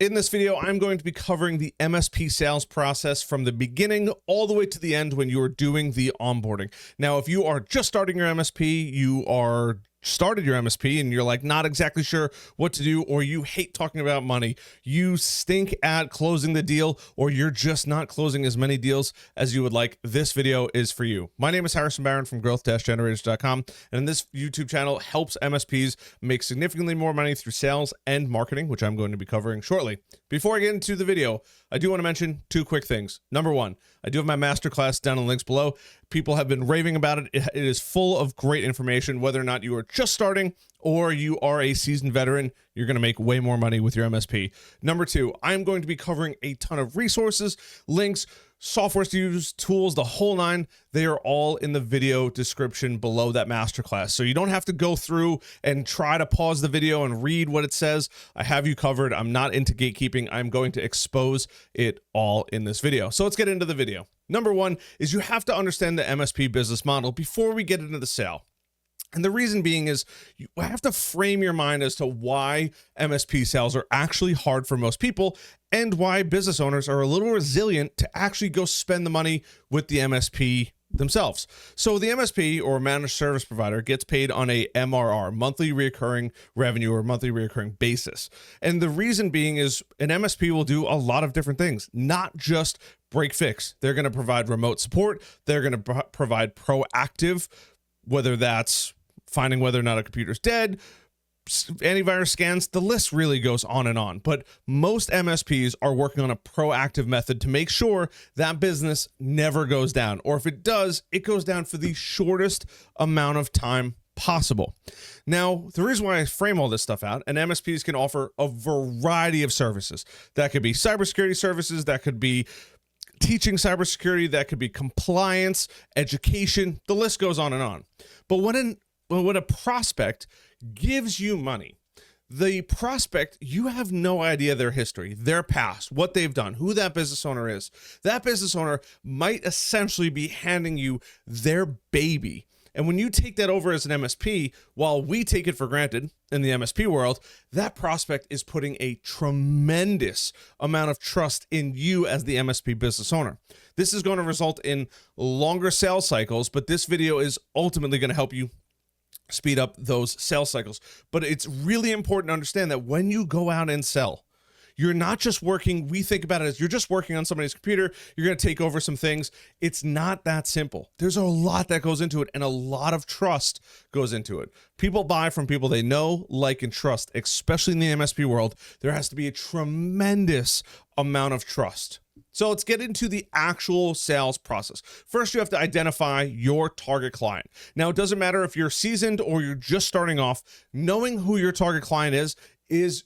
In this video, I'm going to be covering the MSP sales process from the beginning all the way to the end when you are doing the onboarding. Now, if you are just starting your MSP, you are started your MSP and you're like not exactly sure what to do, or you hate talking about money, you stink at closing the deal, or you're just not closing as many deals as you would like, this video is for you. My name is Harrison Barron from growth-generators.com, and this YouTube channel helps MSPs make significantly more money through sales and marketing, which I'm going to be covering shortly. Before I get into the video, I do want to mention two quick things. Number one, I do have my masterclass down in the links below. People have been raving about it. It is full of great information. Whether or not you are just starting or you are a seasoned veteran, you're going to make way more money with your MSP. Number two, I'm going to be covering a ton of resources, links, software to use, tools, the whole nine. They are all in the video description below that masterclass. So you don't have to go through and try to pause the video and read what it says. I have you covered. I'm not into gatekeeping. I'm going to expose it all in this video. So let's get into the video. Number one is you have to understand the MSP business model before we get into the sale. And the reason being is you have to frame your mind as to why MSP sales are actually hard for most people and why business owners are a little resilient to actually go spend the money with the MSP themselves. So the MSP, or managed service provider, gets paid on a MRR, monthly recurring revenue, or monthly recurring basis. And the reason being is an MSP will do a lot of different things, not just break fix. They're going to provide remote support. They're going to provide proactive, whether that's finding whether or not a computer's dead, antivirus scans, the list really goes on and on. But most MSPs are working on a proactive method to make sure that business never goes down. Or if it does, it goes down for the shortest amount of time possible. Now, the reason why I frame all this stuff out, and MSPs can offer a variety of services. That could be cybersecurity services, that could be teaching cybersecurity, that could be compliance, education, the list goes on and on. But when a prospect gives you money, the prospect, you have no idea their history, their past, what they've done, who that business owner is. That business owner might essentially be handing you their baby. And when you take that over as an MSP, while we take it for granted in the MSP world, that prospect is putting a tremendous amount of trust in you as the MSP business owner. This is going to result in longer sales cycles, but this video is ultimately going to help you speed up those sales cycles. But it's really important to understand that when you go out and sell, you're not just working, we think about it as you're just working on somebody's computer, you're going to take over some things. It's not that simple. There's a lot that goes into it, and a lot of trust goes into it. People buy from people they know, like, and trust, especially in the MSP world. There has to be a tremendous amount of trust. So let's get into the actual sales process. First, you have to identify your target client. Now, it doesn't matter if you're seasoned or you're just starting off, knowing who your target client is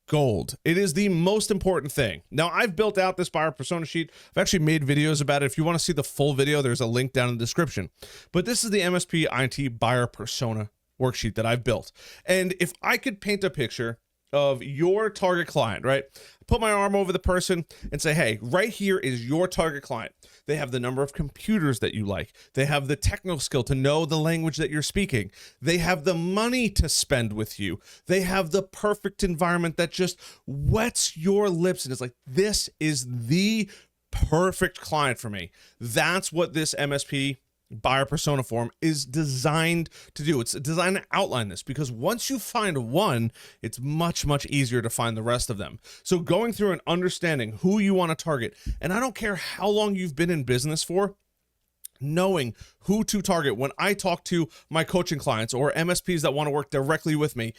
gold. It is the most important thing. Now, I've built out this buyer persona sheet. I've actually made videos about it. If you want to see the full video, there's a link down in the description. But this is the MSP IT buyer persona worksheet that I've built. And if I could paint a picture of your target client, right? Put my arm over the person and say, hey, right here is your target client. They have the number of computers that you like. They have the technical skill to know the language that you're speaking. They have the money to spend with you. They have the perfect environment that just wets your lips and is like, this is the perfect client for me. That's what this MSP buyer persona form is designed to do. It's designed to outline this, because once you find one, it's much, much easier to find the rest of them. So going through and understanding who you want to target, and I don't care how long you've been in business for, knowing who to target. When I talk to my coaching clients or MSPs that want to work directly with me,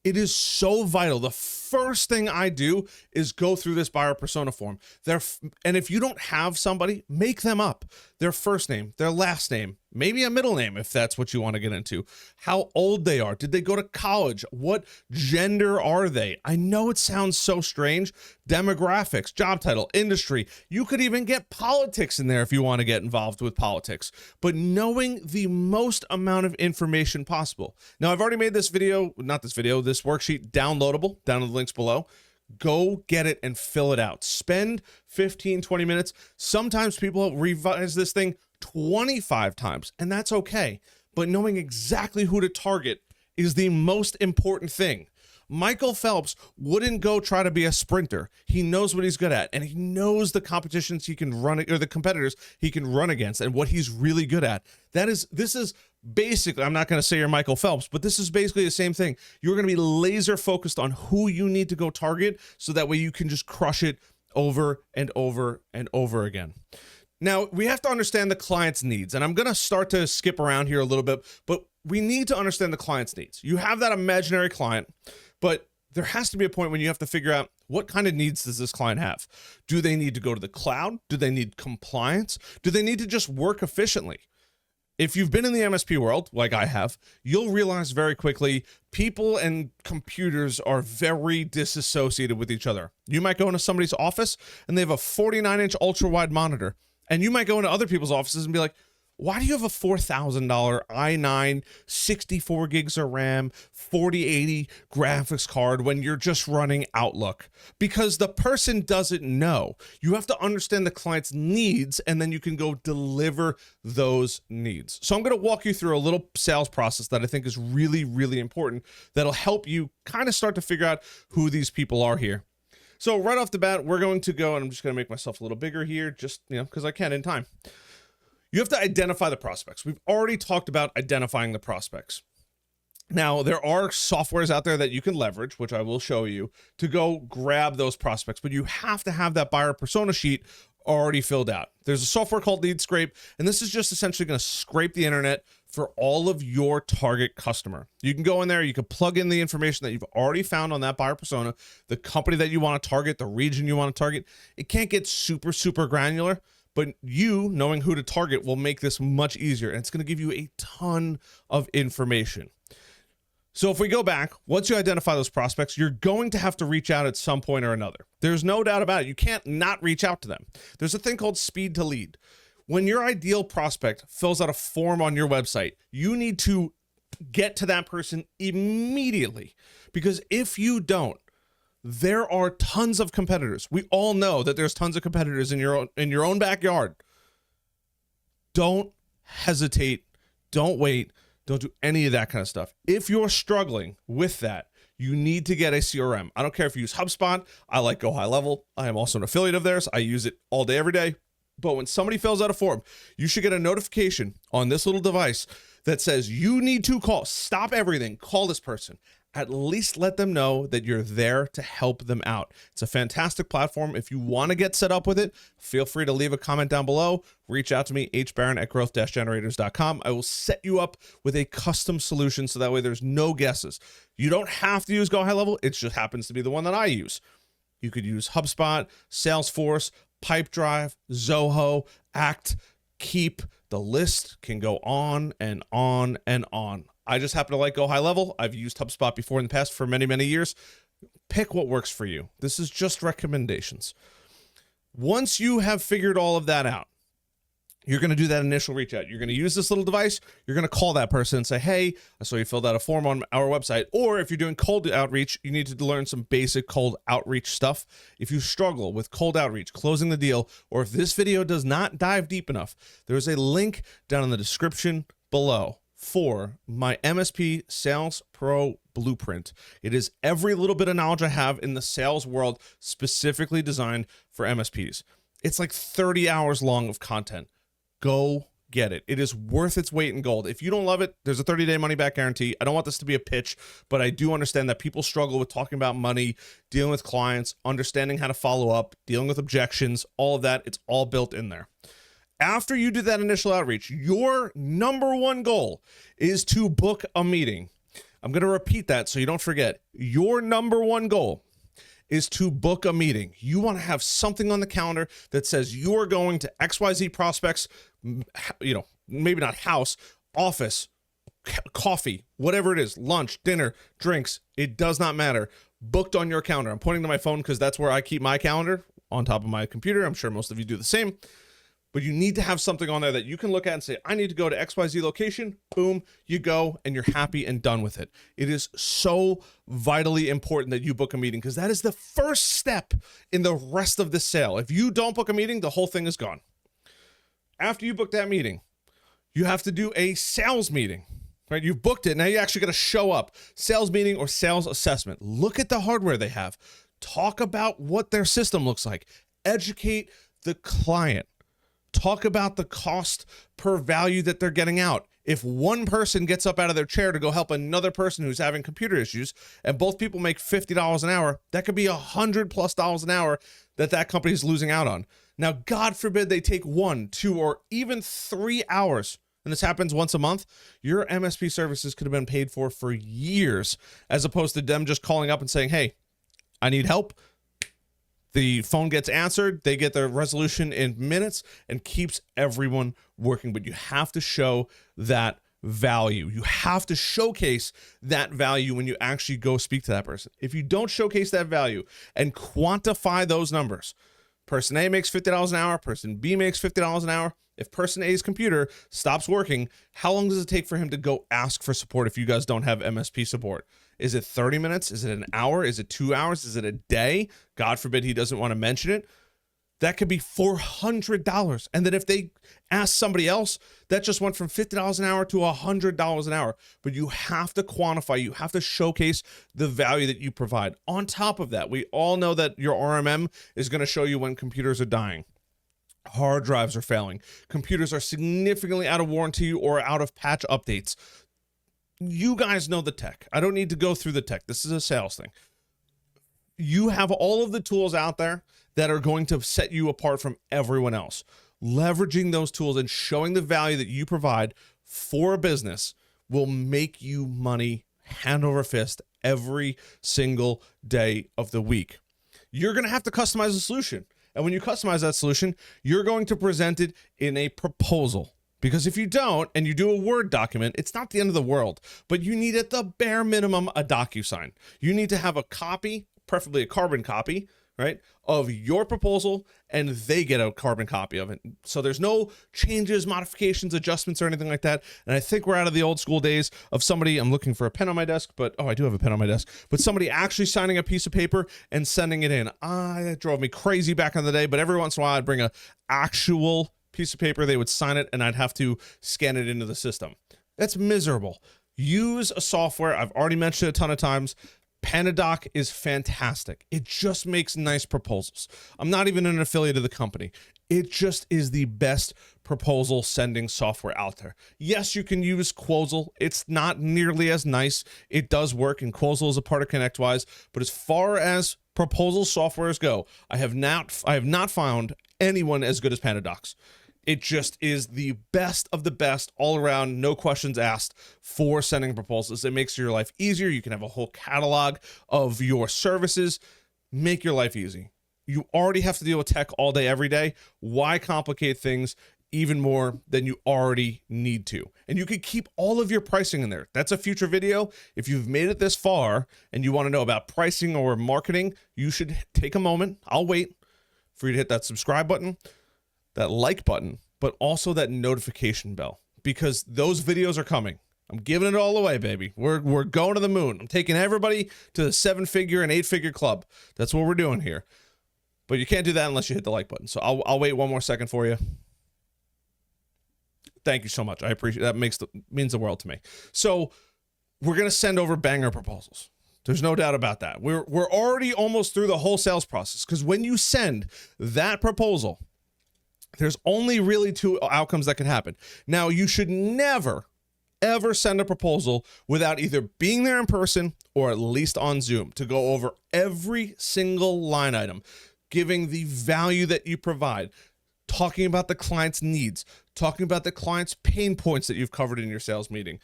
it is so vital. The first thing I do is go through this buyer persona form. And if you don't have somebody, make them up. Their first name, their last name, maybe a middle name if that's what you want to get into. How old they are. Did they go to college? What gender are they? I know it sounds so strange. Demographics, job title, industry. You could even get politics in there if you want to get involved with politics. But knowing the most amount of information possible. Now, I've already made this video, not this video, this worksheet downloadable down in the links below. Go get it and fill it out. Spend 15, 20 minutes. Sometimes people revise this thing 25 times, and that's okay. But knowing exactly who to target is the most important thing. Michael Phelps wouldn't go try to be a sprinter. He knows what he's good at, and he knows the competitions he can run, or the competitors he can run against, and what he's really good at. This is basically, I'm not going to say you're Michael Phelps, but this is basically the same thing. You're going to be laser focused on who you need to go target, so that way you can just crush it over and over and over again. Now, we have to understand the client's needs, and I'm going to start to skip around here a little bit, but we need to understand the client's needs. You have that imaginary client, but there has to be a point when you have to figure out, what kind of needs does this client have? Do they need to go to the cloud? Do they need compliance? Do they need to just work efficiently? If you've been in the MSP world, like I have, you'll realize very quickly people and computers are very disassociated with each other. You might go into somebody's office and they have a 49-inch ultra-wide monitor, and you might go into other people's offices and be like, why do you have a $4,000 i9, 64 gigs of RAM, 4080 graphics card when you're just running Outlook? Because the person doesn't know. You have to understand the client's needs, and then you can go deliver those needs. So I'm going to walk you through a little sales process that I think is really, really important, that'll help you kind of start to figure out who these people are here. So right off the bat, we're going to go, and I'm just going to make myself a little bigger here, just, because I can in time. You have to identify the prospects. We've already talked about identifying the prospects. Now, there are softwares out there that you can leverage, which I will show you, to go grab those prospects, but you have to have that buyer persona sheet already filled out. There's a software called Lead Scrape, and this is just essentially going to scrape the internet for all of your target customer. You can go in there, you can plug in the information that you've already found on that buyer persona, the company that you want to target, the region you want to target. It can't get super, super granular, but you knowing who to target will make this much easier, and it's going to give you a ton of information. So if we go back, once you identify those prospects, you're going to have to reach out at some point or another. There's no doubt about it. You can't not reach out to them. There's a thing called speed to lead. When your ideal prospect fills out a form on your website, you need to get to that person immediately, because if you don't, there are tons of competitors. We all know that there's tons of competitors in your own backyard. Don't hesitate. Don't wait. Don't do any of that kind of stuff. If you're struggling with that, you need to get a CRM. I don't care if you use HubSpot. I like Go High Level. I am also an affiliate of theirs. I use it all day, every day. But when somebody fills out a form, you should get a notification on this little device that says you need to call. Stop everything. Call this person. At least let them know that you're there to help them out. It's a fantastic platform. If you want to get set up with it, feel free to leave a comment down below. Reach out to me, hbaron@growth-generators.com. I will set you up with a custom solution, so that way there's no guesses. You don't have to use Go High Level. It just happens to be the one that I use. You could use HubSpot, Salesforce, Pipedrive, Zoho, Act, Keep. The list can go on and on and on. I just happen to like Go High Level. I've used HubSpot before in the past for many, many years. Pick what works for you. This is just recommendations. Once you have figured all of that out, you're going to do that initial reach out. You're going to use this little device. You're going to call that person and say, hey, I saw you filled out a form on our website. Or if you're doing cold outreach, you need to learn some basic cold outreach stuff. If you struggle with cold outreach, closing the deal, or if this video does not dive deep enough, there's a link down in the description below for my MSP Sales Pro Blueprint. It is every little bit of knowledge I have in the sales world, specifically designed for MSPs. It's like 30 hours long of content. Go get it. It is worth its weight in gold. If you don't love it, there's a 30-day money-back guarantee. I don't want this to be a pitch, but I do understand that people struggle with talking about money, dealing with clients, understanding how to follow up, dealing with objections, all of that. It's all built in there. After you do that initial outreach, your number one goal is to book a meeting. I'm going to repeat that so you don't forget. Your number one goal is to book a meeting. You want to have something on the calendar that says you're going to XYZ prospects, maybe not house, office, coffee, whatever it is, lunch, dinner, drinks, it does not matter. Booked on your calendar. I'm pointing to my phone because that's where I keep my calendar, on top of my computer. I'm sure most of you do the same. But you need to have something on there that you can look at and say, I need to go to XYZ location. Boom, you go, and you're happy and done with it. It is so vitally important that you book a meeting, because that is the first step in the rest of the sale. If you don't book a meeting, the whole thing is gone. After you book that meeting, you have to do a sales meeting. right? You've booked it. Now you actually got to show up. Sales meeting or sales assessment. Look at the hardware they have. Talk about what their system looks like. Educate the client. Talk about the cost per value that they're getting out. If one person gets up out of their chair to go help another person who's having computer issues, and both people make $50 an hour, that could be $100+ an hour that company is losing out on. Now, God forbid they take 1, 2, or even 3 hours, and this happens once a month, your MSP services could have been paid for years, as opposed to them just calling up and saying, hey, I need help. The phone gets answered, they get their resolution in minutes, and keeps everyone working. But you have to show that value. You have to showcase that value when you actually go speak to that person. If you don't showcase that value and quantify those numbers, person A makes $50 an hour, person B makes $50 an hour. If person A's computer stops working, how long does it take for him to go ask for support if you guys don't have MSP support? Is it 30 minutes? Is it an hour? Is it 2 hours? Is it a day? God forbid he doesn't want to mention it. That could be $400. And then if they ask somebody else, that just went from $50 an hour to $100 an hour. But you have to quantify, you have to showcase the value that you provide. On top of that, we all know that your RMM is going to show you when computers are dying. Hard drives are failing. Computers are significantly out of warranty or out of patch updates. You guys know the tech. I don't need to go through the tech. This is a sales thing. You have all of the tools out there that are going to set you apart from everyone else. Leveraging those tools and showing the value that you provide for a business will make you money hand over fist every single day of the week. You're going to have to customize a solution. And when you customize that solution, you're going to present it in a proposal. Because if you don't, and you do a Word document, it's not the end of the world, but you need at the bare minimum a DocuSign. You need to have a copy, preferably a carbon copy, right, of your proposal, and they get a carbon copy of it. So there's no changes, modifications, adjustments, or anything like that. And I think we're out of the old school days of somebody, I'm looking for a pen on my desk, but, oh, I do have a pen on my desk, but somebody actually signing a piece of paper and sending it in. That drove me crazy back in the day, but every once in a while I'd bring a actual piece of paper, they would sign it, and I'd have to scan it into the system. That's miserable. Use a software. I've already mentioned it a ton of times. Panadoc is fantastic. It just makes nice proposals. I'm not even an affiliate of the company. It just is the best proposal sending software out there. Yes, you can use Quozl. It's not nearly as nice. It does work, and Quozl is a part of ConnectWise. But as far as proposal softwares go, I have not found anyone as good as Panadoc's. It just is the best of the best all around, no questions asked for sending proposals. It makes your life easier. You can have a whole catalog of your services. Make your life easy. You already have to deal with tech all day, every day. Why complicate things even more than you already need to? And you could keep all of your pricing in there. That's a future video. If you've made it this far and you want to know about pricing or marketing, you should take a moment. I'll wait for you to hit that subscribe button, that like button, but also that notification bell, because those videos are coming. I'm giving it all away, baby. We're going to the moon. I'm taking everybody to the 7-figure and 8-figure club. That's what we're doing here. But you can't do that unless you hit the like button. So I'll wait one more second for you. Thank you so much. I appreciate that. Means the world to me. So we're going to send over banger proposals. There's no doubt about that. We're already almost through the whole sales process, because when you send that proposal, there's only really 2 outcomes that can happen. Now, you should never, ever send a proposal without either being there in person or at least on Zoom to go over every single line item, giving the value that you provide, talking about the client's needs, talking about the client's pain points that you've covered in your sales meeting,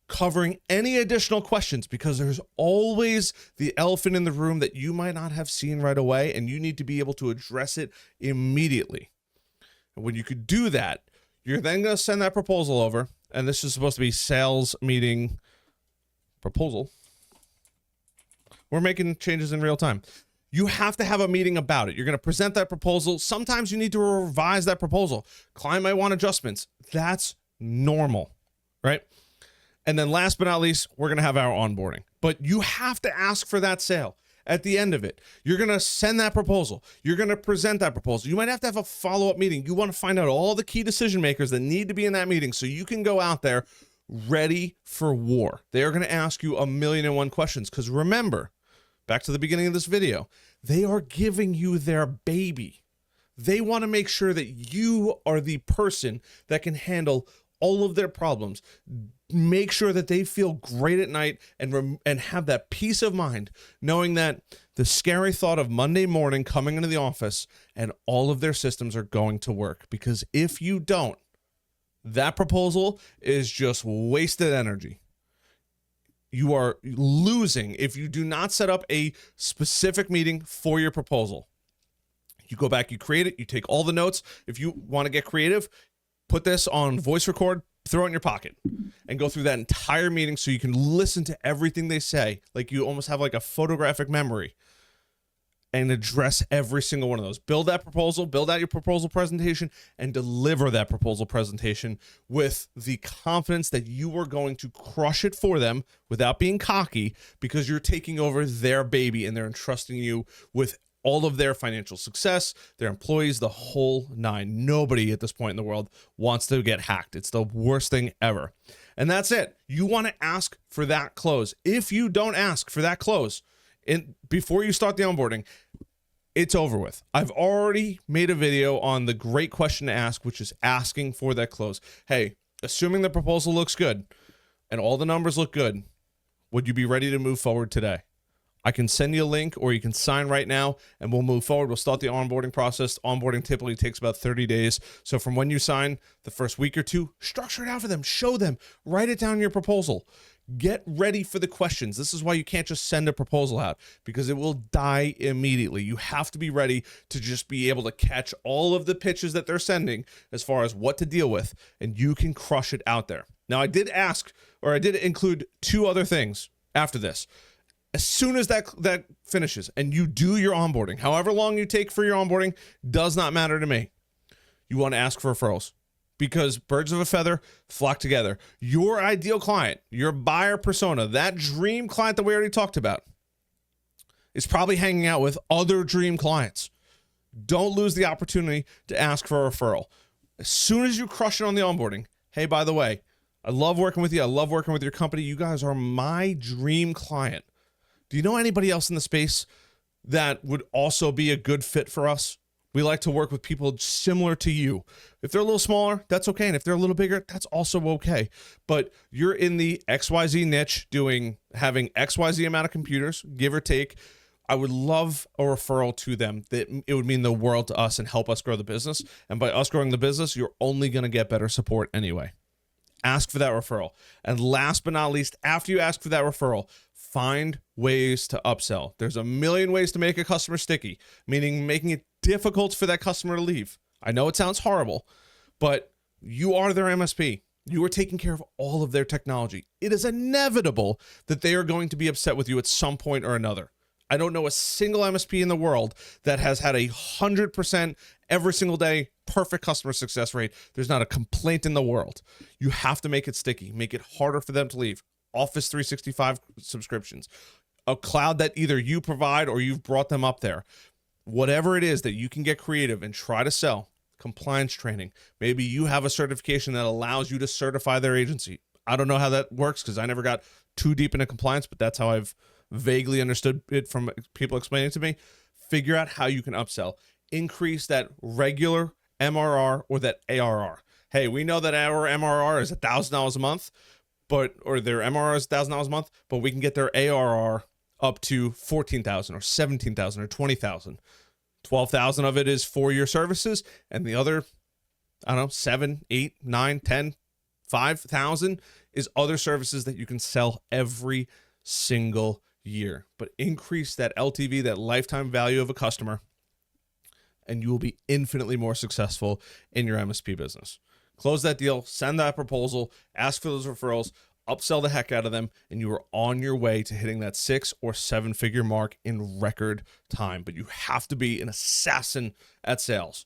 covering any additional questions, because there's always the elephant in the room that you might not have seen right away, and you need to be able to address it immediately. And when you could do that, you're then going to send that proposal over, and this is supposed to be sales meeting proposal. We're making changes in real time. You have to have a meeting about it. You're going to present that proposal. Sometimes you need to revise that proposal. Client might want adjustments. That's normal, right? And then last but not least, we're going to have our onboarding. But you have to ask for that sale. At the end of it, you're going to send that proposal. You're going to present that proposal. You might have to have a follow-up meeting. You want to find out all the key decision makers that need to be in that meeting so you can go out there ready for war. They are going to ask you 1,000,001 questions, because remember, back to the beginning of this video, they are giving you their baby. They want to make sure that you are the person that can handle all of their problems. Make sure that they feel great at night and have that peace of mind, knowing that the scary thought of Monday morning coming into the office and all of their systems are going to work. Because if you don't, that proposal is just wasted energy. You are losing if you do not set up a specific meeting for your proposal. You go back, you create it, you take all the notes. If you want to get creative, put this on voice record, throw it in your pocket, and go through that entire meeting so you can listen to everything they say. Like you almost have like a photographic memory, and address every single one of those. Build that proposal, build out your proposal presentation, and deliver that proposal presentation with the confidence that you are going to crush it for them without being cocky, because you're taking over their baby and they're entrusting you with all of their financial success, their employees, the whole nine. Nobody at this point in the world wants to get hacked. It's the worst thing ever. And that's it. You want to ask for that close. If you don't ask for that close before you start the onboarding, it's over with. I've already made a video on the great question to ask, which is asking for that close. Hey, assuming the proposal looks good and all the numbers look good, would you be ready to move forward today? I can send you a link, or you can sign right now and we'll move forward. We'll start the onboarding process. Onboarding typically takes about 30 days. So from when you sign, the first week or two, structure it out for them, show them, write it down in your proposal. Get ready for the questions. This is why you can't just send a proposal out, because it will die immediately. You have to be ready to just be able to catch all of the pitches that they're sending as far as what to deal with, and you can crush it out there. Now, I did include two other things after this. As soon as that finishes and you do your onboarding, however long you take for your onboarding does not matter to me. You want to ask for referrals, because birds of a feather flock together. Your ideal client, your buyer persona, that dream client that we already talked about, is probably hanging out with other dream clients. Don't lose the opportunity to ask for a referral. As soon as you crush it on the onboarding, hey, by the way, I love working with you. I love working with your company. You guys are my dream client. Do you know anybody else in the space that would also be a good fit for us? We like to work with people similar to you. If they're a little smaller, that's okay. And if they're a little bigger, that's also okay. But you're in the XYZ niche having XYZ amount of computers, give or take. I would love a referral to them. It would mean the world to us and help us grow the business. And by us growing the business, you're only going to get better support anyway. Ask for that referral. And last but not least, after you ask for that referral, find ways to upsell. There's 1,000,000 ways to make a customer sticky, meaning making it difficult for that customer to leave. I know it sounds horrible, but you are their MSP. You are taking care of all of their technology. It is inevitable that they are going to be upset with you at some point or another. I don't know a single MSP in the world that has had 100% every single day perfect customer success rate. There's not a complaint in the world. You have to make it sticky, make it harder for them to leave. Office 365 subscriptions, a cloud that either you provide or you've brought them up there. Whatever it is that you can get creative and try to sell. Compliance training. Maybe you have a certification that allows you to certify their agency. I don't know how that works because I never got too deep into compliance, but that's how I've vaguely understood it from people explaining it to me. Figure out how you can upsell. Increase that regular MRR or that ARR. Hey, we know that our MRR is $1,000 a month, or their MRR is $1,000 a month, but we can get their ARR up to $14,000 or $17,000 or $20,000. $12,000 of it is for your services, and the other, I don't know, 7, 8, 9, 10, 5,000 is other services that you can sell every single year. But increase that LTV, that lifetime value of a customer, and you will be infinitely more successful in your MSP business. Close that deal, send that proposal, ask for those referrals, upsell the heck out of them, and you are on your way to hitting that 6 or 7 figure mark in record time. But you have to be an assassin at sales.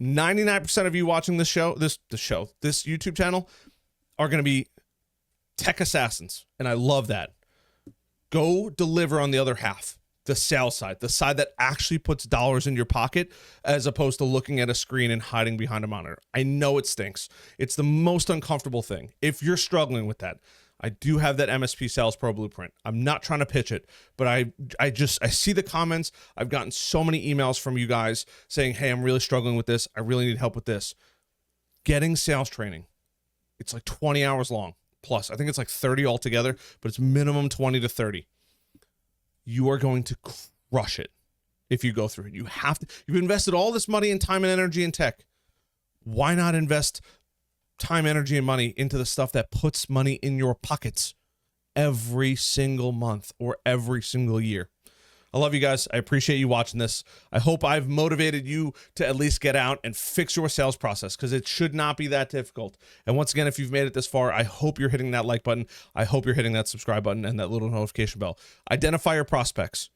99% of you watching this YouTube channel are going to be tech assassins, and I love that. Go deliver on the other half. the sales side, the side that actually puts dollars in your pocket as opposed to looking at a screen and hiding behind a monitor. I know it stinks. It's the most uncomfortable thing. If you're struggling with that, I do have that MSP Sales Pro Blueprint. I'm not trying to pitch it, but I see the comments. I've gotten so many emails from you guys saying, hey, I'm really struggling with this. I really need help with this. Getting sales training. It's like 20 hours long plus. I think it's like 30 altogether, but it's minimum 20 to 30. You are going to crush it if you go through it. You've invested all this money and time and energy in tech. Why not invest time, energy, and money into the stuff that puts money in your pockets every single month or every single year? I love you guys. I appreciate you watching this. I hope I've motivated you to at least get out and fix your sales process, because it should not be that difficult. And once again, if you've made it this far, I hope you're hitting that like button. I hope you're hitting that subscribe button and that little notification bell. Identify your prospects.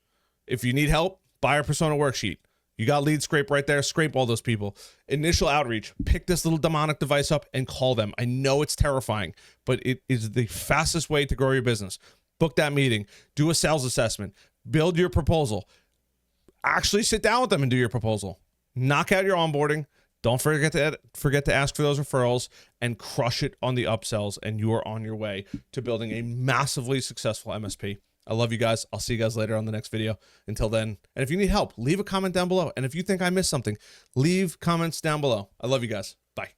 If you need help, buyer persona worksheet. You got lead scrape right there. Scrape all those people. Initial outreach. Pick this little demonic device up and call them. I know it's terrifying, but it is the fastest way to grow your business. Book that meeting. Do a sales assessment. Build your proposal. Actually sit down with them and do your proposal. Knock out your onboarding. Don't forget to ask for those referrals, and crush it on the upsells, and you are on your way to building a massively successful MSP. I love you guys. I'll see you guys later on the next video. Until then, and if you need help, leave a comment down below. And if you think I missed something, leave comments down below. I love you guys. Bye.